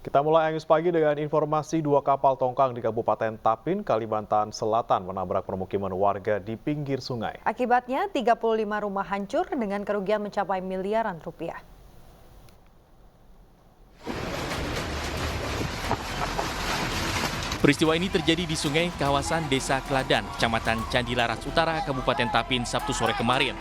Kita mulai News Pagi dengan informasi dua kapal tongkang di Kabupaten Tapin, Kalimantan Selatan menabrak permukiman warga di pinggir sungai. Akibatnya 35 rumah hancur dengan kerugian mencapai miliaran rupiah. Peristiwa ini terjadi di sungai kawasan Desa Keladan, Kecamatan Candilaras Utara, Kabupaten Tapin, Sabtu sore kemarin.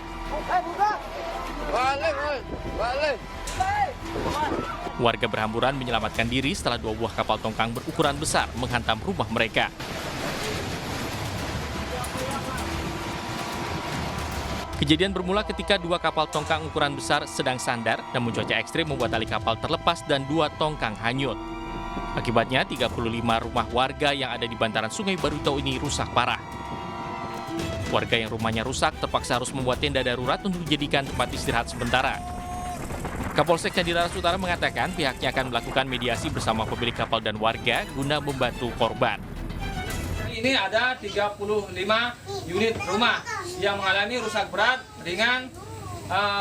Warga berhamburan menyelamatkan diri setelah dua buah kapal tongkang berukuran besar menghantam rumah mereka. Kejadian bermula ketika dua kapal tongkang ukuran besar sedang sandar, namun cuaca ekstrim membuat tali kapal terlepas dan dua tongkang hanyut. Akibatnya 35 rumah warga yang ada di bantaran Sungai Barito ini rusak parah. Warga yang rumahnya rusak terpaksa harus membuat tenda darurat untuk dijadikan tempat istirahat sementara. Kapolsek Candilaras Utara mengatakan pihaknya akan melakukan mediasi bersama pemilik kapal dan warga guna membantu korban. Ini ada 35 unit rumah yang mengalami rusak berat, ringan,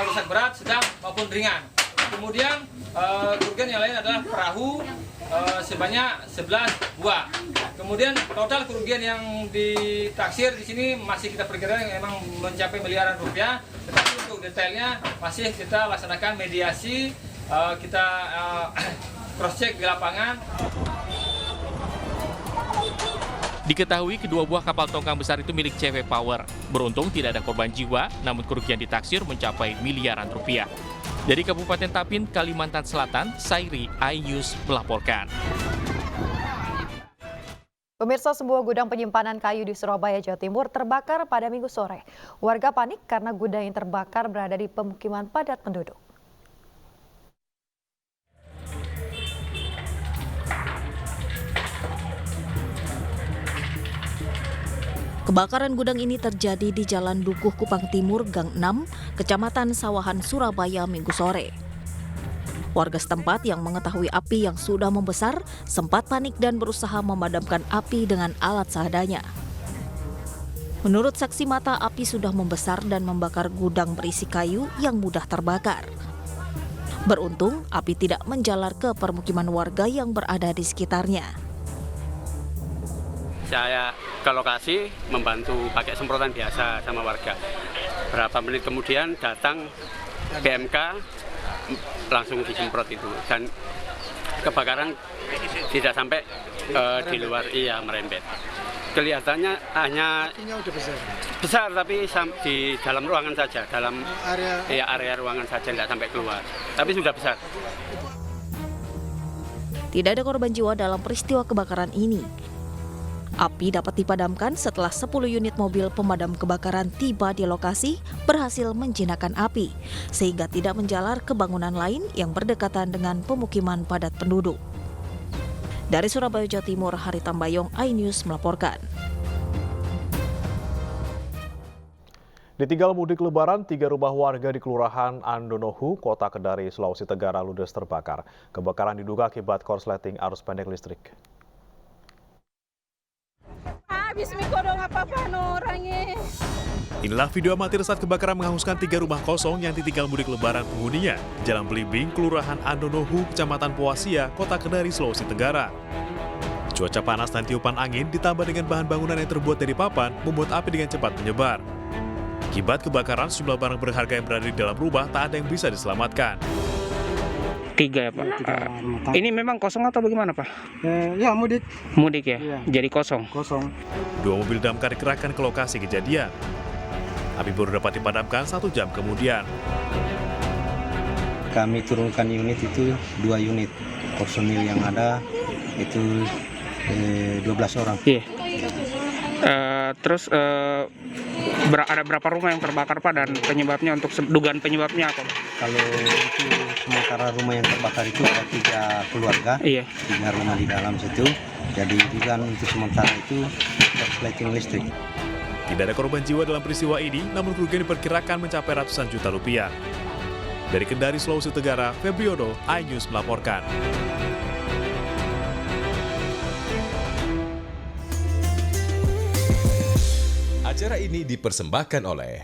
rusak berat, sedang maupun ringan. Kemudian kerugian yang lain adalah perahu sebanyak 11 buah. Kemudian total kerugian yang ditaksir di sini masih kita perkirakan yang memang mencapai miliaran rupiah. Tetapi untuk detailnya masih kita laksanakan mediasi, kita cross check di lapangan. Diketahui kedua buah kapal tongkang besar itu milik CW Power. Beruntung tidak ada korban jiwa, namun kerugian ditaksir mencapai miliaran rupiah. Dari Kabupaten Tapin, Kalimantan Selatan, Sairi, iNews melaporkan. Pemirsa, sebuah gudang penyimpanan kayu di Surabaya, Jawa Timur terbakar pada Minggu sore. Warga panik karena gudang yang terbakar berada di pemukiman padat penduduk. Kebakaran gudang ini terjadi di Jalan Dukuh Kupang Timur, Gang 6, Kecamatan Sawahan, Surabaya, Minggu sore. Warga setempat yang mengetahui api yang sudah membesar sempat panik dan berusaha memadamkan api dengan alat seadanya. Menurut saksi mata, api sudah membesar dan membakar gudang berisi kayu yang mudah terbakar. Beruntung, api tidak menjalar ke permukiman warga yang berada di sekitarnya. Saya ke lokasi membantu pakai semprotan biasa sama warga. Berapa menit kemudian datang BMK langsung disemprot itu, dan kebakaran tidak sampai di luar, merembet. Kelihatannya hanya besar tapi di dalam ruangan saja, dalam area ruangan saja, tidak sampai keluar, tapi sudah besar. Tidak ada korban jiwa dalam peristiwa kebakaran ini. Api dapat dipadamkan setelah 10 unit mobil pemadam kebakaran tiba di lokasi berhasil menjinakkan api, sehingga tidak menjalar ke bangunan lain yang berdekatan dengan pemukiman padat penduduk. Dari Surabaya, Jawa Timur, Hari Tambayong, iNews melaporkan. Ditinggal mudik lebaran, 3 rumah warga di Kelurahan Andonohu, Kota Kendari, Sulawesi Tenggara ludes terbakar. Kebakaran diduga akibat korsleting arus pendek listrik. Inilah video amatir saat kebakaran menghanguskan 3 rumah kosong yang ditinggal mudik lebaran penghuninya. Jalan Belimbing, Kelurahan Andonohu, Kecamatan Poasia, Kota Kendari, Sulawesi Tenggara. Cuaca panas dan tiupan angin ditambah dengan bahan bangunan yang terbuat dari papan membuat api dengan cepat menyebar. Akibat kebakaran, sejumlah barang berharga yang berada di dalam rumah tak ada yang bisa diselamatkan. 3 ya Pak? Ini memang kosong atau bagaimana Pak? Ya mudik. Mudik ya? Iya. Jadi kosong? Kosong. 2 mobil damkar dikerahkan ke lokasi kejadian. Api baru dapat dipadamkan 1 jam kemudian. Kami turunkan unit itu 2 unit. Personil yang ada itu 12 orang. Iya. Terus ada berapa rumah yang terbakar Pak, dan penyebabnya, untuk dugaan penyebabnya apa? Kalau itu sementara rumah yang terbakar itu ada 3 keluarga, 3 rumah di dalam situ. Jadi dugaan untuk sementara itu korsleting listrik. Tidak ada korban jiwa dalam peristiwa ini, namun kerugian diperkirakan mencapai ratusan juta rupiah. Dari Kendari, Sulawesi Tenggara, Febriono, iNews melaporkan. Acara ini dipersembahkan oleh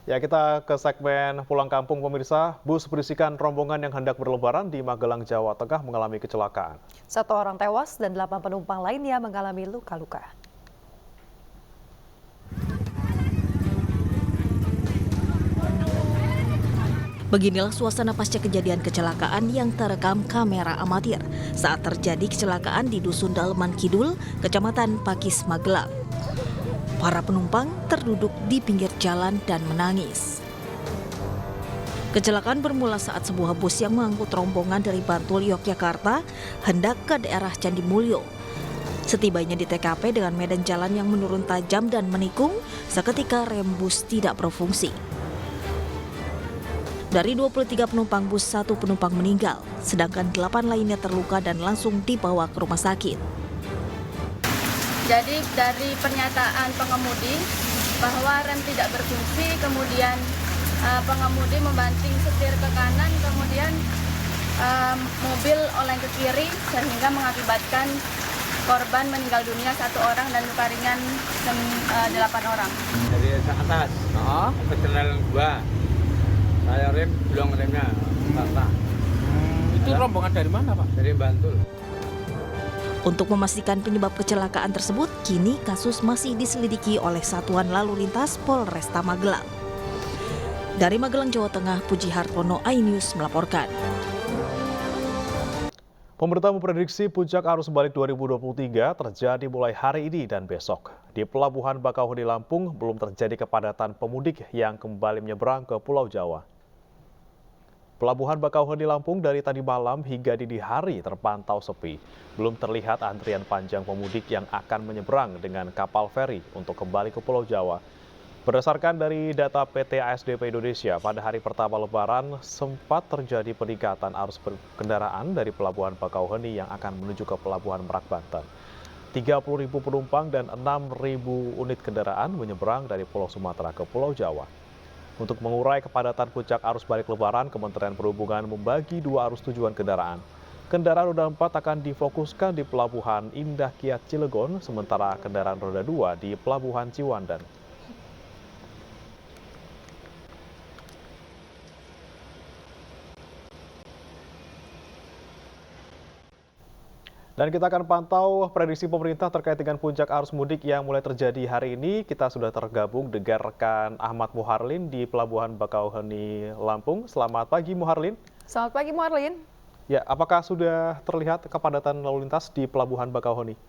Ya, kita ke segmen pulang kampung pemirsa. Bus berisikan rombongan yang hendak berlebaran di Magelang, Jawa Tengah mengalami kecelakaan. 1 orang tewas dan 8 penumpang lainnya mengalami luka-luka. Beginilah suasana pasca kejadian kecelakaan yang terekam kamera amatir saat terjadi kecelakaan di Dusun Daleman Kidul, Kecamatan Pakis, Magelang. Para penumpang terduduk di pinggir jalan dan menangis. Kecelakaan bermula saat sebuah bus yang mengangkut rombongan dari Bantul, Yogyakarta hendak ke daerah Candi Mulyo. Setibanya di TKP dengan medan jalan yang menurun tajam dan menikung, seketika rem bus tidak berfungsi. Dari 23 penumpang bus, 1 penumpang meninggal, sedangkan 8 lainnya terluka dan langsung dibawa ke rumah sakit. Jadi dari pernyataan pengemudi bahwa rem tidak berfungsi, kemudian pengemudi membanting setir ke kanan, kemudian mobil oleng ke kiri sehingga mengakibatkan korban meninggal dunia 1 orang dan luka ringan 8 orang. Dari atas, kendaraan 2, saya rem, belum remnya, Itu rombongan dari mana, Pak? dari Bantul. Untuk memastikan penyebab kecelakaan tersebut, kini kasus masih diselidiki oleh Satuan Lalu Lintas Polresta Magelang. Dari Magelang, Jawa Tengah, Puji Hartono, iNews melaporkan. Pemerintah memprediksi puncak arus balik 2023 terjadi mulai hari ini dan besok. Di Pelabuhan Bakauheni, Lampung, belum terjadi kepadatan pemudik yang kembali menyeberang ke Pulau Jawa. Pelabuhan Bakauheni, Lampung dari tadi malam hingga dini hari terpantau sepi. Belum terlihat antrian panjang pemudik yang akan menyeberang dengan kapal feri untuk kembali ke Pulau Jawa. Berdasarkan dari data PT ASDP Indonesia, pada hari pertama Lebaran sempat terjadi peningkatan arus kendaraan dari Pelabuhan Bakauheni yang akan menuju ke Pelabuhan Merak, Banten. 30.000 penumpang dan 6.000 unit kendaraan menyeberang dari Pulau Sumatera ke Pulau Jawa. Untuk mengurai kepadatan puncak arus balik Lebaran, Kementerian Perhubungan membagi 2 arus tujuan kendaraan. Kendaraan roda 4 akan difokuskan di Pelabuhan Indah Kiat Cilegon, sementara kendaraan roda 2 di Pelabuhan Ciwandan. Dan kita akan pantau prediksi pemerintah terkait dengan puncak arus mudik yang mulai terjadi hari ini. Kita sudah tergabung dengan rekan Ahmad Muharlin di Pelabuhan Bakauheni, Lampung. Selamat pagi, Muharlin. Selamat pagi, Muharlin. Ya, apakah sudah terlihat kepadatan lalu lintas di Pelabuhan Bakauheni?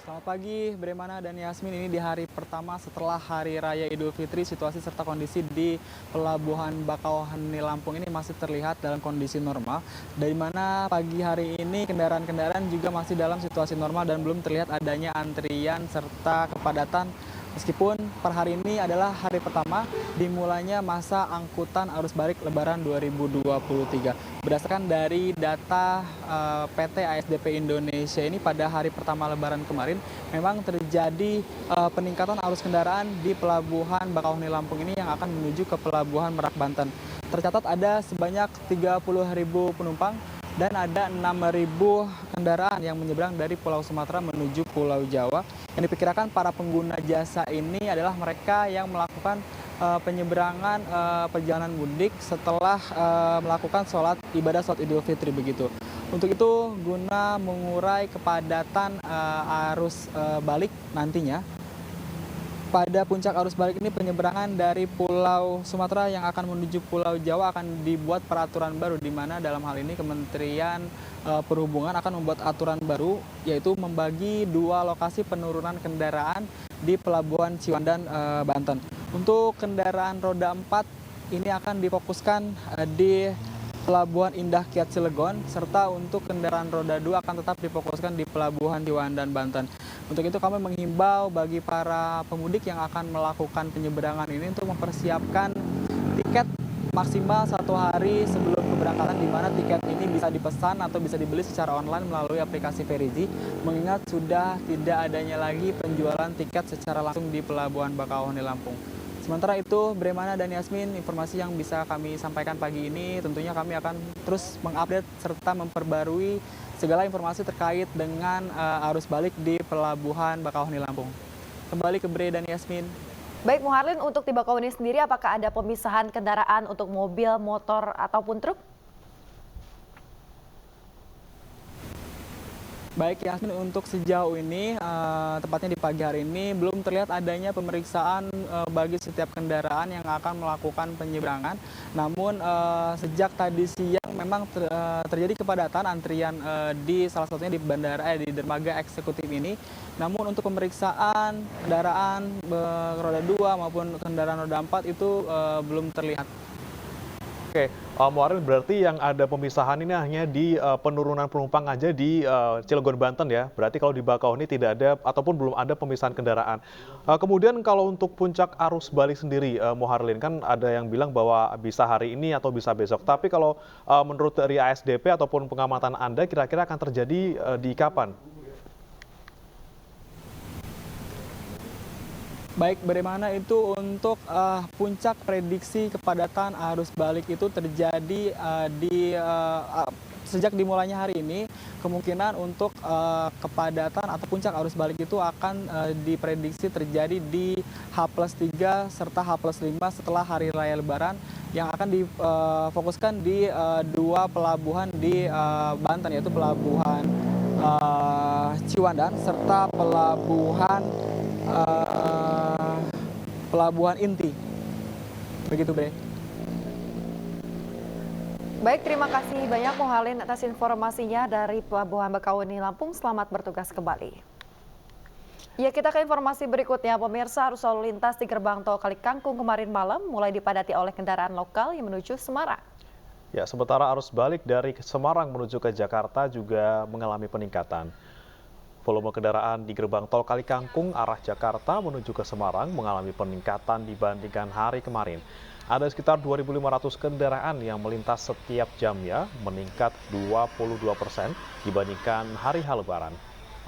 Selamat pagi, Bremana dan Yasmin. Ini di hari pertama setelah Hari Raya Idul Fitri, situasi serta kondisi di Pelabuhan Bakauheni, Lampung ini masih terlihat dalam kondisi normal. Dari mana pagi hari ini kendaraan-kendaraan juga masih dalam situasi normal dan belum terlihat adanya antrian serta kepadatan. Meskipun per hari ini adalah hari pertama dimulainya masa angkutan arus balik Lebaran 2023. Berdasarkan dari data PT ASDP Indonesia ini pada hari pertama Lebaran kemarin memang terjadi peningkatan arus kendaraan di Pelabuhan Bakauheni, Lampung ini yang akan menuju ke Pelabuhan Merak, Banten. Tercatat ada sebanyak 30.000 penumpang dan ada 6.000 kendaraan yang menyeberang dari Pulau Sumatera menuju Pulau Jawa. Yang diperkirakan para pengguna jasa ini adalah mereka yang melakukan penyeberangan perjalanan mudik setelah melakukan ibadah sholat Idul Fitri begitu. Untuk itu, guna mengurai kepadatan arus balik nantinya, pada puncak arus balik ini penyeberangan dari Pulau Sumatera yang akan menuju Pulau Jawa akan dibuat peraturan baru, di mana dalam hal ini Kementerian Perhubungan akan membuat aturan baru, yaitu membagi 2 lokasi penurunan kendaraan di Pelabuhan Ciwandan, Banten. Untuk kendaraan roda 4 ini akan difokuskan di Pelabuhan Indah Kiat Cilegon, serta untuk kendaraan roda 2 akan tetap difokuskan di Pelabuhan Ciwandan, Banten. Untuk itu kami menghimbau bagi para pemudik yang akan melakukan penyeberangan ini untuk mempersiapkan tiket maksimal 1 hari sebelum keberangkatan, di mana tiket ini bisa dipesan atau bisa dibeli secara online melalui aplikasi Verizi, mengingat sudah tidak adanya lagi penjualan tiket secara langsung di Pelabuhan Bakauheni, Lampung. Sementara itu, Bremana dan Yasmin, informasi yang bisa kami sampaikan pagi ini, tentunya kami akan terus mengupdate serta memperbarui segala informasi terkait dengan arus balik di Pelabuhan Bakauheni, Lampung. Kembali ke Bre dan Yasmin. Baik Muharlin, untuk di Bakauheni sendiri apakah ada pemisahan kendaraan untuk mobil, motor, ataupun truk? Baik Yasmin, untuk sejauh ini, tepatnya di pagi hari ini, belum terlihat adanya pemeriksaan bagi setiap kendaraan yang akan melakukan penyeberangan. Namun sejak tadi siang memang terjadi kepadatan antrian di salah satunya di bandara, di dermaga eksekutif ini. Namun untuk pemeriksaan kendaraan roda 2 maupun kendaraan roda 4 itu belum terlihat. Oke, Muharlin, berarti yang ada pemisahan ini hanya di penurunan penumpang aja di Cilegon, Banten ya. Berarti kalau di Bakauheni tidak ada ataupun belum ada pemisahan kendaraan. Kemudian kalau untuk puncak arus balik sendiri, Muharlin, kan ada yang bilang bahwa bisa hari ini atau bisa besok. Tapi kalau menurut dari ASDP ataupun pengamatan Anda, kira-kira akan terjadi di kapan? Baik, bagaimana itu untuk puncak prediksi kepadatan arus balik itu terjadi sejak dimulainya hari ini. Kemungkinan untuk kepadatan atau puncak arus balik itu akan diprediksi terjadi di H+3 serta H+5 setelah Hari Raya Lebaran, yang akan difokuskan di 2 pelabuhan di Banten, yaitu Pelabuhan Ciwandan serta Pelabuhan Inti. Begitu, Bre. Baik, terima kasih banyak Muharlin atas informasinya dari Pelabuhan Bakauheni Lampung. Selamat bertugas kembali. Ya, kita ke informasi berikutnya. Pemirsa, arus lalu lintas di gerbang tol Kalikangkung kemarin malam mulai dipadati oleh kendaraan lokal yang menuju Semarang. Ya, sementara arus balik dari Semarang menuju ke Jakarta juga mengalami peningkatan. Volume kendaraan di gerbang tol Kalikangkung arah Jakarta menuju ke Semarang mengalami peningkatan dibandingkan hari kemarin. Ada sekitar 2.500 kendaraan yang melintas setiap jamnya, meningkat 22% dibandingkan hari Lebaran.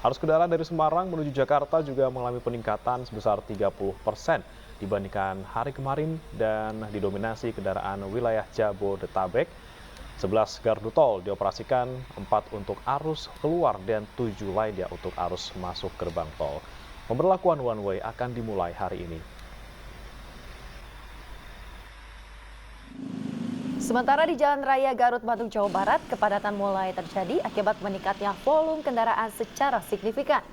Arus kendaraan dari Semarang menuju Jakarta juga mengalami peningkatan sebesar 30% dibandingkan hari kemarin dan didominasi kendaraan wilayah Jabodetabek. 11 gardu tol dioperasikan, 4 untuk arus keluar dan 7 lainnya untuk arus masuk gerbang tol. Pemberlakuan one way akan dimulai hari ini. Sementara di Jalan Raya Garut, Bandung, Jawa Barat, kepadatan mulai terjadi akibat meningkatnya volume kendaraan secara signifikan.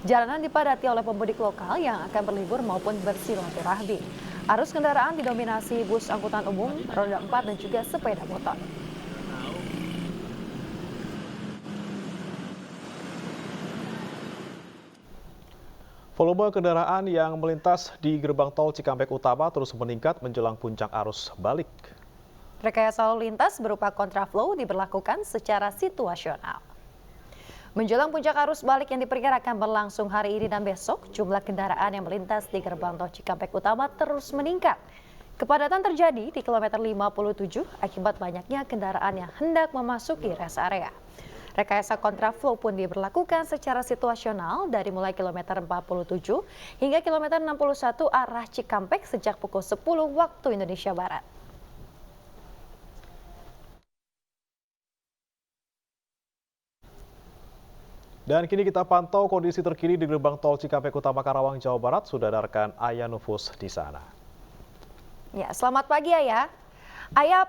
Jalanan dipadati oleh pemudik lokal yang akan berlibur maupun bersilaturahmi. Arus kendaraan didominasi bus angkutan umum, roda 4 dan juga sepeda motor. Volume kendaraan yang melintas di gerbang tol Cikampek Utama terus meningkat menjelang puncak arus balik. Rekayasa lalu lintas berupa kontraflow diberlakukan secara situasional. Menjelang puncak arus balik yang diperkirakan berlangsung hari ini dan besok, jumlah kendaraan yang melintas di gerbang tol Cikampek Utama terus meningkat. Kepadatan terjadi di kilometer 57 akibat banyaknya kendaraan yang hendak memasuki rest area. Rekayasa kontraflow pun diberlakukan secara situasional dari mulai kilometer 47 hingga kilometer 61 arah Cikampek sejak pukul 10 waktu Indonesia Barat. Dan kini kita pantau kondisi terkini di gerbang tol Cikampek Utama Karawang, Jawa Barat. Sudah ada rekan Aya Nufus di sana. Ya, selamat pagi Aya. Aya,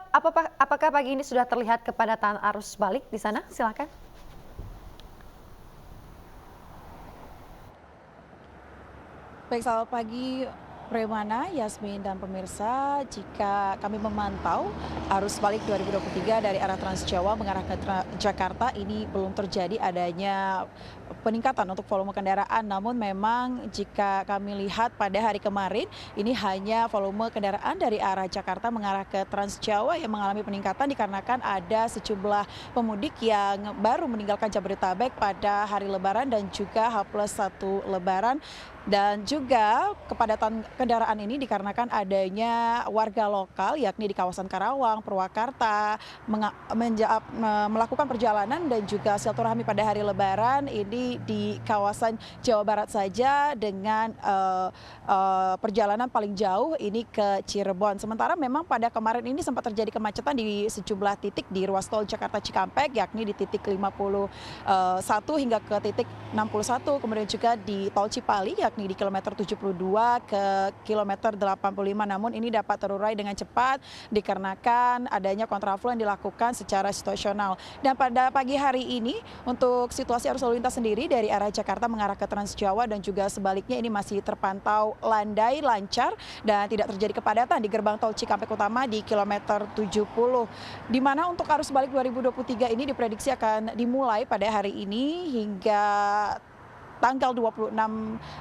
apakah pagi ini sudah terlihat kepadatan arus balik di sana? Silakan. Baik, selamat pagi Premana, Yasmin, dan pemirsa. Jika kami memantau arus balik 2023 dari arah Trans Jawa mengarah ke Jakarta, ini belum terjadi adanya peningkatan untuk volume kendaraan. Namun memang jika kami lihat pada hari kemarin, ini hanya volume kendaraan dari arah Jakarta mengarah ke Trans Jawa yang mengalami peningkatan dikarenakan ada sejumlah pemudik yang baru meninggalkan Jabodetabek pada hari Lebaran dan juga H+1 Lebaran. Dan juga kepadatan kendaraan ini dikarenakan adanya warga lokal yakni di kawasan Karawang, Purwakarta melakukan perjalanan dan juga silaturahmi pada hari Lebaran ini di kawasan Jawa Barat saja dengan perjalanan paling jauh ini ke Cirebon. Sementara memang pada kemarin ini sempat terjadi kemacetan di sejumlah titik di ruas tol Jakarta Cikampek yakni di titik 51 hingga ke titik 61, kemudian juga di tol Cipali yakni yakni di kilometer 72 ke kilometer 85. Namun ini dapat terurai dengan cepat dikarenakan adanya kontraflow yang dilakukan secara situasional. Dan pada pagi hari ini untuk situasi arus lalu lintas sendiri dari arah Jakarta mengarah ke Trans Jawa dan juga sebaliknya ini masih terpantau landai, lancar dan tidak terjadi kepadatan di gerbang tol Cikampek Utama di kilometer 70. Di mana untuk arus balik 2023 ini diprediksi akan dimulai pada hari ini hingga tanggal 26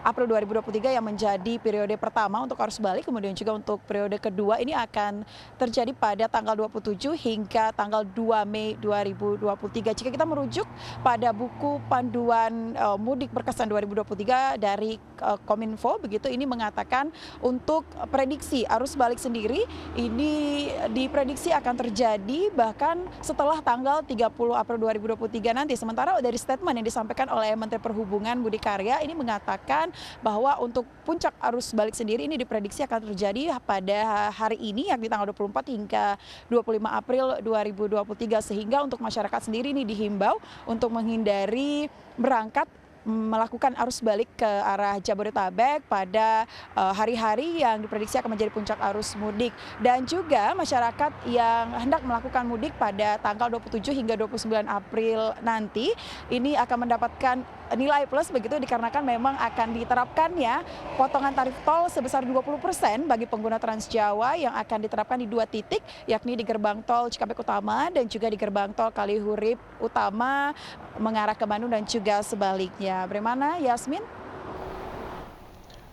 April 2023 yang menjadi periode pertama untuk arus balik, kemudian juga untuk periode kedua ini akan terjadi pada tanggal 27 hingga tanggal 2 Mei 2023. Jika kita merujuk pada buku panduan mudik berkesan 2023 dari Kominfo, begitu ini mengatakan untuk prediksi arus balik sendiri ini diprediksi akan terjadi bahkan setelah tanggal 30 April 2023 nanti. Sementara dari statement yang disampaikan oleh Menteri Perhubungan Budi Karya ini mengatakan bahwa untuk puncak arus balik sendiri ini diprediksi akan terjadi pada hari ini yakni tanggal 24 hingga 25 April 2023 sehingga untuk masyarakat sendiri ini dihimbau untuk menghindari berangkat melakukan arus balik ke arah Jabodetabek pada hari-hari yang diprediksi akan menjadi puncak arus mudik. Dan juga masyarakat yang hendak melakukan mudik pada tanggal 27 hingga 29 April nanti ini akan mendapatkan nilai plus begitu dikarenakan memang akan diterapkannya potongan tarif tol sebesar 20% bagi pengguna Trans Jawa yang akan diterapkan di 2 titik yakni di gerbang tol Cikampek Utama dan juga di gerbang tol Kalihurip Utama mengarah ke Bandung dan juga sebaliknya. Bagaimana Yasmin?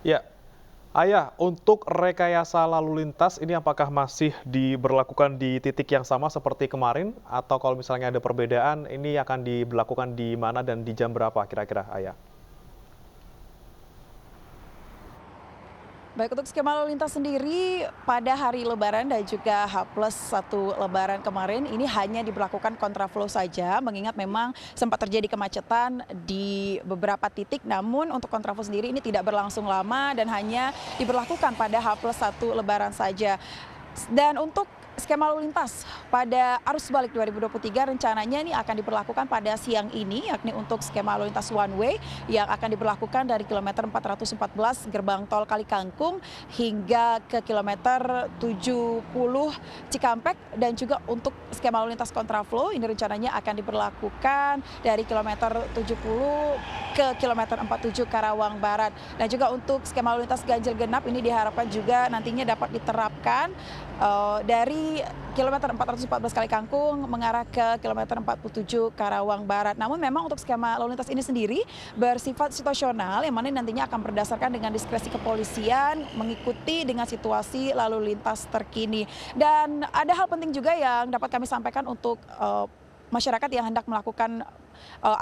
Ya, Ayah, untuk rekayasa lalu lintas ini apakah masih diberlakukan di titik yang sama seperti kemarin? Atau kalau misalnya ada perbedaan, ini akan diberlakukan di mana dan di jam berapa kira-kira, Ayah? Baik, untuk skema lalu lintas sendiri pada hari Lebaran dan juga H+1 Lebaran kemarin ini hanya diberlakukan kontraflow saja, mengingat memang sempat terjadi kemacetan di beberapa titik, namun untuk kontraflow sendiri ini tidak berlangsung lama dan hanya diberlakukan pada H+1 Lebaran saja. Dan untuk skema lalu lintas pada arus balik 2023 rencananya ini akan diberlakukan pada siang ini yakni untuk skema lalu lintas one way yang akan diberlakukan dari kilometer 414 gerbang tol Kalikangkung hingga ke kilometer 70 Cikampek dan juga untuk skema lalu lintas kontraflow ini rencananya akan diberlakukan dari kilometer 70 ke kilometer 47 Karawang Barat. Dan juga untuk skema lalu lintas ganjil genap ini diharapkan juga nantinya dapat diterapkan dari kilometer 414 Kalikangkung mengarah ke kilometer 47 Karawang Barat. Namun memang untuk skema lalu lintas ini sendiri bersifat situasional yang mana nantinya akan berdasarkan dengan diskresi kepolisian mengikuti dengan situasi lalu lintas terkini. Dan ada hal penting juga yang dapat kami sampaikan untuk masyarakat yang hendak melakukan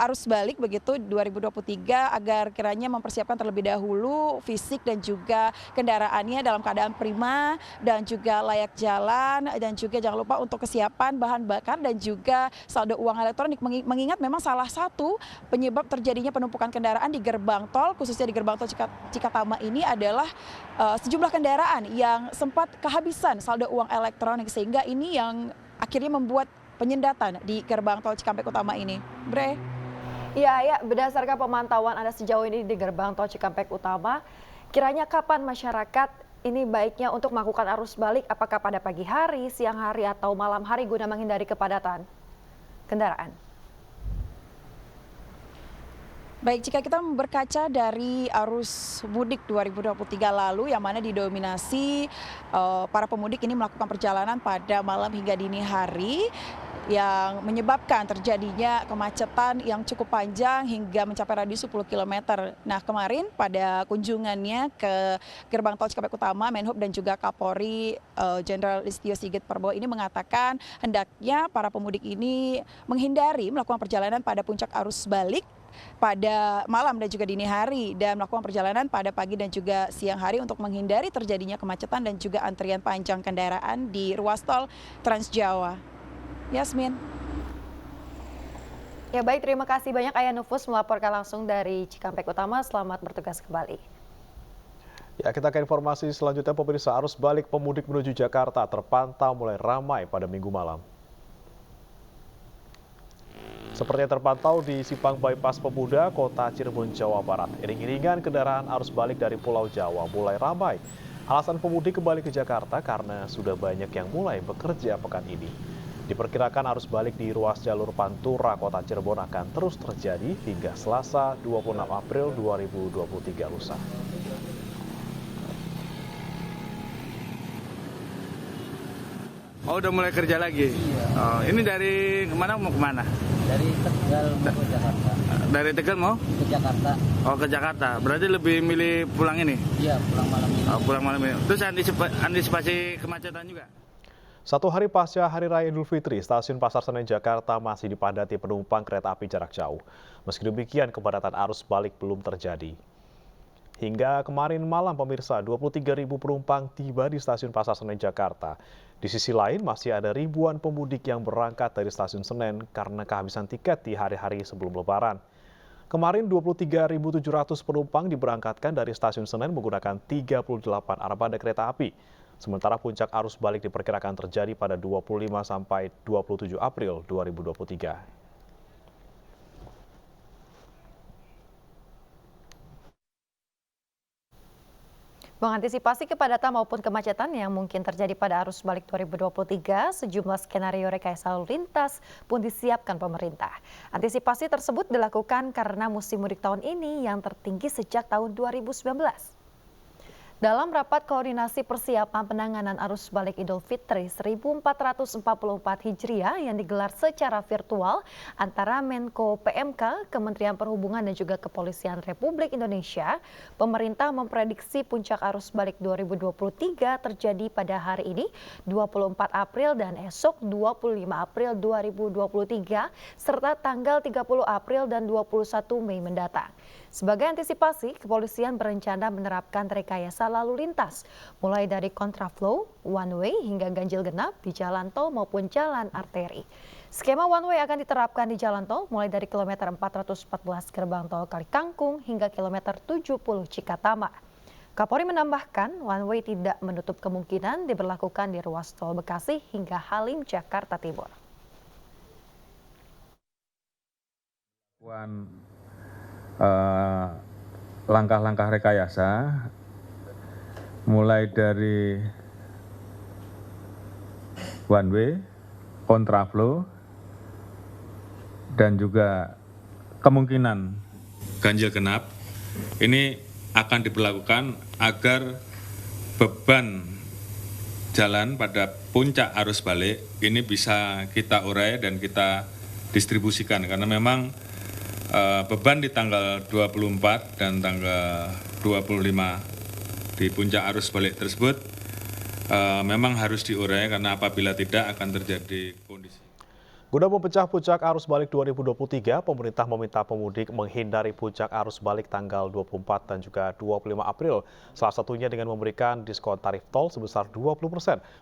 arus balik begitu 2023 agar kiranya mempersiapkan terlebih dahulu fisik dan juga kendaraannya dalam keadaan prima dan juga layak jalan dan juga jangan lupa untuk kesiapan bahan bakar dan juga saldo uang elektronik mengingat memang salah satu penyebab terjadinya penumpukan kendaraan di gerbang tol khususnya di gerbang tol Cikatama ini adalah sejumlah kendaraan yang sempat kehabisan saldo uang elektronik sehingga ini yang akhirnya membuat penyendatan di gerbang tol Cikampek Utama ini. Bre. Ya, berdasarkan pemantauan Anda sejauh ini di gerbang tol Cikampek Utama, kiranya kapan masyarakat ini baiknya untuk melakukan arus balik? Apakah pada pagi hari, siang hari, atau malam hari guna menghindari kepadatan kendaraan? Baik, jika kita berkaca dari arus mudik 2023 lalu yang mana didominasi para pemudik ini melakukan perjalanan pada malam hingga dini hari yang menyebabkan terjadinya kemacetan yang cukup panjang hingga mencapai radius 10 km. Nah, kemarin pada kunjungannya ke gerbang tol Cikampek Utama, Menhub dan juga Kapolri Jenderal Listio Sigit Prabowo ini mengatakan hendaknya para pemudik ini menghindari melakukan perjalanan pada puncak arus balik pada malam dan juga dini hari dan melakukan perjalanan pada pagi dan juga siang hari untuk menghindari terjadinya kemacetan dan juga antrian panjang kendaraan di ruas tol Trans Jawa. Yasmin. Ya baik, terima kasih banyak Ayah Nufus melaporkan langsung dari Cikampek Utama. Selamat bertugas kembali. Ya, kita ke informasi selanjutnya. Pemirsa, arus balik pemudik menuju Jakarta terpantau mulai ramai pada Minggu malam. Seperti yang terpantau di Simpang Bypass Pemuda, Kota Cirebon, Jawa Barat. Iring-iringan kendaraan arus balik dari Pulau Jawa mulai ramai. Alasan pemudik kembali ke Jakarta karena sudah banyak yang mulai bekerja pekan ini. Diperkirakan arus balik di ruas jalur Pantura Kota Cirebon akan terus terjadi hingga Selasa 26 April 2023 lusa. Oh, udah mulai kerja lagi? Iya. Oh, ini dari kemana mau kemana? Dari Tegal mau ke Jakarta. Dari Tegal mau? Ke Jakarta. Oh, ke Jakarta. Berarti lebih milih pulang ini? Iya, pulang malam ini. Oh, pulang malam ini. Terus antisipasi kemacetan juga? Satu hari pasca Hari Raya Idul Fitri, stasiun Pasar Senen Jakarta masih dipadati penumpang kereta api jarak jauh. Meski demikian, kepadatan arus balik belum terjadi. Hingga kemarin malam pemirsa, 23.000 penumpang tiba di stasiun Pasar Senen Jakarta. Di sisi lain masih ada ribuan pemudik yang berangkat dari stasiun Senen karena kehabisan tiket di hari-hari sebelum Lebaran. Kemarin 23.700 penumpang diberangkatkan dari stasiun Senen menggunakan 38 armada kereta api. Sementara puncak arus balik diperkirakan terjadi pada 25 sampai 27 April 2023. Mengantisipasi kepadatan maupun kemacetan yang mungkin terjadi pada arus balik 2023, sejumlah skenario rekayasa lalu lintas pun disiapkan pemerintah. Antisipasi tersebut dilakukan karena musim mudik tahun ini yang tertinggi sejak tahun 2019. Dalam rapat koordinasi persiapan penanganan arus balik Idul Fitri 1444 Hijriah yang digelar secara virtual antara Menko PMK, Kementerian Perhubungan dan juga Kepolisian Republik Indonesia, pemerintah memprediksi puncak arus balik 2023 terjadi pada hari ini 24 April dan esok 25 April 2023 serta tanggal 30 April dan 21 Mei mendatang. Sebagai antisipasi, kepolisian berencana menerapkan rekayasa lalu lintas, mulai dari kontraflow, one way hingga ganjil genap di jalan tol maupun jalan arteri. Skema one way akan diterapkan di jalan tol mulai dari kilometer 414 gerbang tol Kalikangkung hingga kilometer 70 Cikatama. Kapolri menambahkan, one way tidak menutup kemungkinan diberlakukan di ruas tol Bekasi hingga Halim, Jakarta Timur. Langkah-langkah rekayasa mulai dari one way, kontraflow, dan juga kemungkinan ganjil genap ini akan diberlakukan agar beban jalan pada puncak arus balik ini bisa kita urai dan kita distribusikan karena memang beban di tanggal 24 dan tanggal 25 di puncak arus balik tersebut memang harus diurai karena apabila tidak akan terjadi kondisi. Guna memecah puncak arus balik 2023, pemerintah meminta pemudik menghindari puncak arus balik tanggal 24 dan juga 25 April. Salah satunya dengan memberikan diskon tarif tol sebesar 20%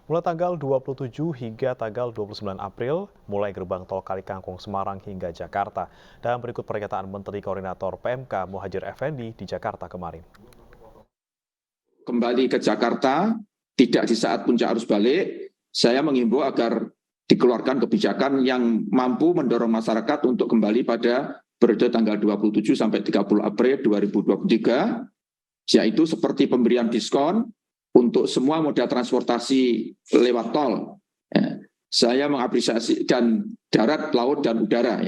mulai tanggal 27 hingga tanggal 29 April, mulai gerbang tol Kalikangkung Semarang hingga Jakarta. Dan berikut pernyataan Menteri Koordinator PMK Muhadjir Effendi di Jakarta kemarin. Kembali ke Jakarta, tidak di saat puncak arus balik, saya mengimbau agar dikeluarkan kebijakan yang mampu mendorong masyarakat untuk kembali pada periode tanggal 27 sampai 30 April 2023, yaitu seperti pemberian diskon untuk semua moda transportasi lewat tol. Saya mengapresiasi dan darat, laut, dan udara.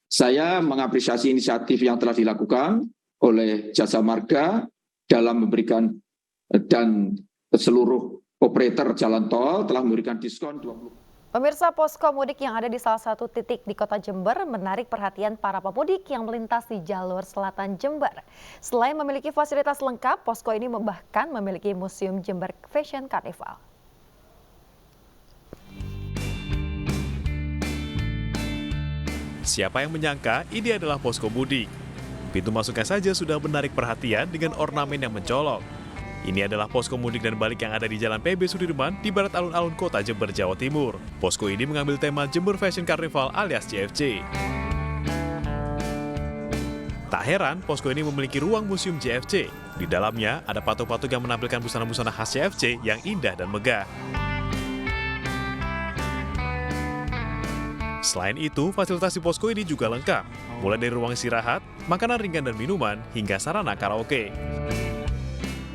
Saya mengapresiasi inisiatif yang telah dilakukan oleh Jasa Marga dalam memberikan dan seluruh operator jalan tol telah memberikan diskon 20%. Pemirsa, posko mudik yang ada di salah satu titik di Kota Jember menarik perhatian para pemudik yang melintas di jalur selatan Jember. Selain memiliki fasilitas lengkap, posko ini bahkan memiliki Museum Jember Fashion Carnival. Siapa yang menyangka ini adalah posko mudik? Pintu masuknya saja sudah menarik perhatian dengan ornamen yang mencolok. Ini adalah posko mudik dan balik yang ada di Jalan PB Sudirman di barat alun-alun Kota Jember, Jawa Timur. Posko ini mengambil tema Jember Fashion Carnival alias JFC. Tak heran, posko ini memiliki ruang museum JFC. Di dalamnya ada patung-patung yang menampilkan busana-busana khas JFC yang indah dan megah. Selain itu, fasilitas di posko ini juga lengkap, mulai dari ruang istirahat, makanan ringan dan minuman, hingga sarana karaoke.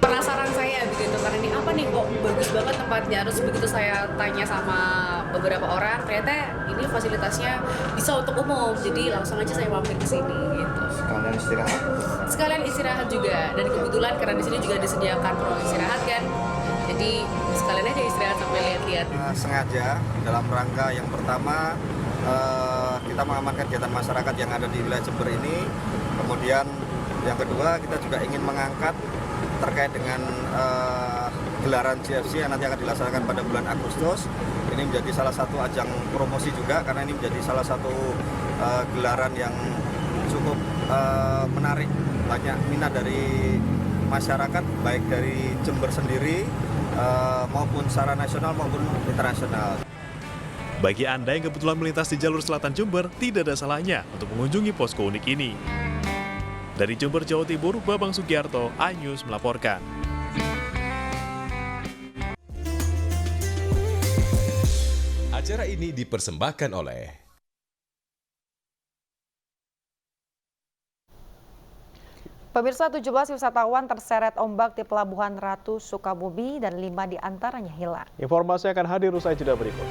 Penasaran saya begitu, karena ini apa nih kok bagus banget tempatnya. Terus begitu saya tanya sama beberapa orang, ternyata ini fasilitasnya bisa untuk umum, jadi langsung aja saya mampir ke sini gitu. Sekalian istirahat? Sekalian istirahat juga, dan kebetulan karena di sini juga disediakan ruang istirahat kan, jadi sekalian aja istirahat sampai lihat-lihat. Sengaja dalam rangka yang pertama kita mengamankan kegiatan masyarakat yang ada di wilayah Jember ini, kemudian yang kedua kita juga ingin mengangkat terkait dengan gelaran GFC yang nanti akan dilaksanakan pada bulan Agustus. Ini menjadi salah satu ajang promosi juga, karena ini menjadi salah satu gelaran yang cukup menarik banyak minat dari masyarakat, baik dari Jember sendiri maupun secara nasional maupun internasional. Bagi Anda yang kebetulan melintas di jalur selatan Jember, tidak ada salahnya untuk mengunjungi posko unik ini. Dari Jember, Jawa Timur, Babang Sugiarto, iNews melaporkan. Acara ini dipersembahkan oleh Pemirsa, 17 wisatawan terseret ombak di Pelabuhan Ratu Sukabumi dan 5 diantaranya hilang. Informasi akan hadir usai jeda berikut.